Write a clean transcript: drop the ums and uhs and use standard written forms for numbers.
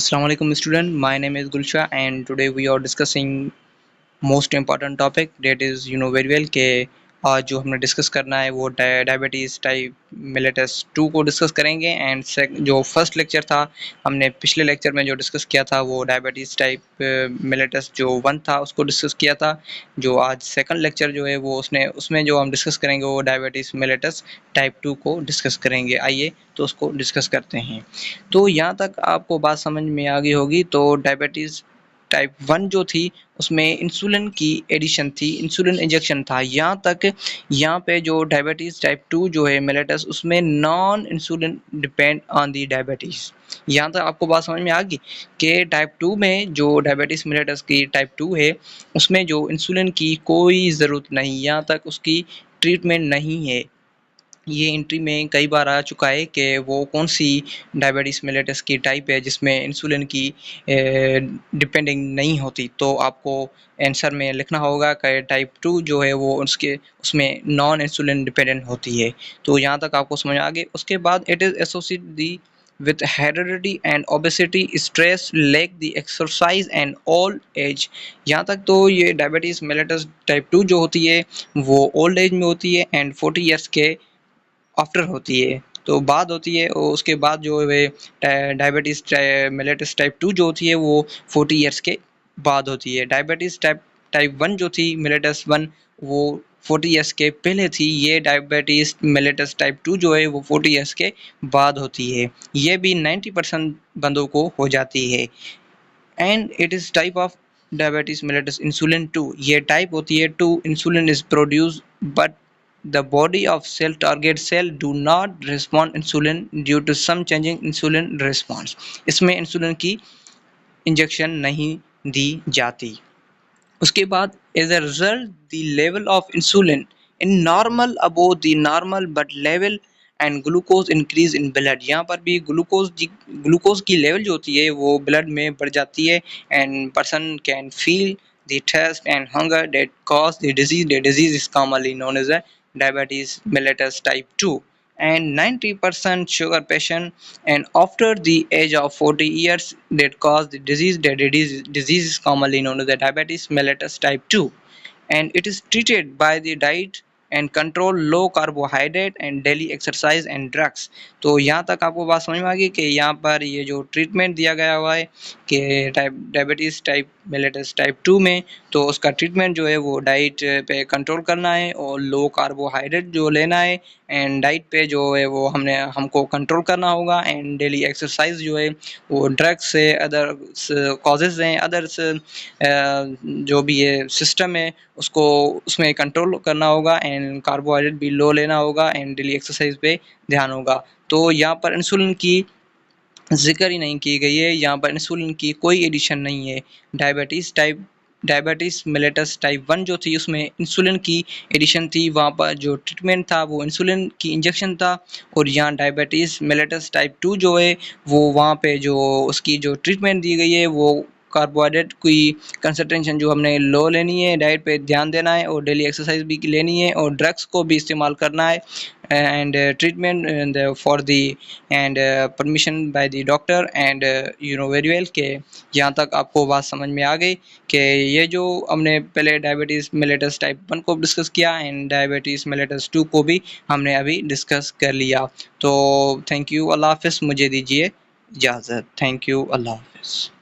Assalamu alaikum student, my name is Gulsha and today we are discussing most important topic that is very well के आज जो हमने discuss करना है वो डायबिटीज़ टाइप मिलेटस 2 को डिस्कस करेंगे। एंड जो फर्स्ट लेक्चर था हमने पिछले लेक्चर में जो डिस्कस किया था वो डायबिटीज़ टाइप मिलेटस जो 1 था उसको डिस्कस किया था। जो आज सेकंड लेक्चर जो है वो उसमें जो हम डिस्कस करेंगे वो डायबिटीज़ मिलेटस टाइप 2 को डिस्कस करेंगे। आइए तो उसको डिस्कस करते हैं। तो यहाँ तक आपको बात समझ में आ गई होगी। तो डायबिटीज़ टाइप 1 जो थी उसमें इंसुलिन की एडिशन थी, इंसुलिन इंजेक्शन था। यहाँ पे जो डायबिटीज़ टाइप 2 जो है मिलेटस उसमें non insulin depend on the diabetes. यहाँ तक आपको बात समझ में आ गई कि टाइप 2 में जो डायबिटीज़ मिलेटस की टाइप 2 है उसमें जो इंसुलिन की कोई ज़रूरत नहीं, यहाँ तक उसकी ट्रीटमेंट नहीं है। ये एंट्री में कई बार आ चुका है कि वो कौन सी डायबिटीज़ मेलिटस की टाइप है जिसमें इंसुलिन की डिपेंडिंग नहीं होती। तो आपको आंसर में लिखना होगा कि टाइप 2 जो है वो उसमें नॉन इंसुलिन डिपेंडेंट होती है। तो यहाँ तक आपको समझ आ गई। उसके बाद it is associate the with heredity and obesity, stress, lack the exercise and old age। यहाँ तक तो ये डायबिटीज़ मेलिटस टाइप 2 जो होती है वो ओल्ड एज में होती है एंड 40 ईयर्स के आफ्टर होती है। तो बाद होती है और उसके बाद जो है डायबिटीज़ मेलिटस टाइप 2 जो होती है वो 40 ईयर्स के बाद होती है। डायबिटीज़ टाइप 1 जो थी मेलिटस 1 वो 40 ईयर्स के पहले थी। ये डायबिटीज़ मेलिटस टाइप 2 जो है वो 40 ईयर्स के बाद होती है। ये भी 90% बंदों को हो जाती है। And it is type of diabetes mellitus insulin 2। ये टाइप होती है 2 insulin is produce but the body of cell target cell do not respond insulin due to some changing insulin response। इसमें इंसुलिन की इंजेक्शन नहीं दी जाती। उसके बाद as a result the level of insulin in normal above the normal but level and glucose increase in blood। यहाँ पर भी glucose की लेवल जो होती है वो ब्लड में बढ़ जाती है and person can feel the thirst and hunger that cause the disease। The disease is commonly known as a diabetes mellitus type 2 and 90% sugar patient and after the age of 40 years that cause the disease। The disease is commonly known as the diabetes mellitus type 2 and it is treated by the diet and control low carbohydrate and daily exercise and drugs। तो यहाँ तक आपको बात समझ में आ गई कि यहाँ पर ये जो ट्रीटमेंट दिया गया हुआ है कि डायबिटीज़ टाइप मेलिटस टाइप 2 में तो उसका ट्रीटमेंट जो है वो डाइट पे कंट्रोल करना है और लो कार्बोहाइड्रेट जो लेना है एंड डाइट पे जो है वो हमको कंट्रोल करना होगा एंड डेली एक्सरसाइज जो है वो ड्रग्स से अदर कॉजेज़ हैं अदर्स जो भी ये सिस्टम है उसको उसमें कंट्रोल करना होगा एंड कार्बोहाइड्रेट भी लो लेना होगा एंड डेली एक्सरसाइज पे ध्यान होगा। तो यहाँ पर इंसुलिन की जिक्र ही नहीं की गई है, यहाँ पर इंसुलिन की कोई एडिशन नहीं है। डायबिटीज़ मेलिटस टाइप 1 जो थी उसमें इंसुलिन की एडिशन थी, वहाँ पर जो ट्रीटमेंट था वो इंसुलिन की इंजेक्शन था। और यहाँ डायबिटीज़ मेलिटस टाइप 2 जो है वो वहाँ पे जो उसकी जो ट्रीटमेंट दी गई है वो कार्बोहाइड्रेट की कंसंट्रेशन जो हमने लो लेनी है, डाइट पे ध्यान देना है और डेली एक्सरसाइज भी लेनी है और ड्रग्स को भी इस्तेमाल करना है and treatment for the and permission by the doctor and very well के यहाँ तक आपको बात समझ में आ गई कि ये जो हमने पहले डायबिटीज़ मेलिटस टाइप 1 को डिस्कस किया एंड डायबिटीज़ मेलिटस 2 को भी हमने अभी डिस्कस कर लिया। तो थैंक यू, अल्लाह हाफ़िज़। मुझे दीजिए इजाज़त। थैंक यू, अल्लाह हाफ़िज़।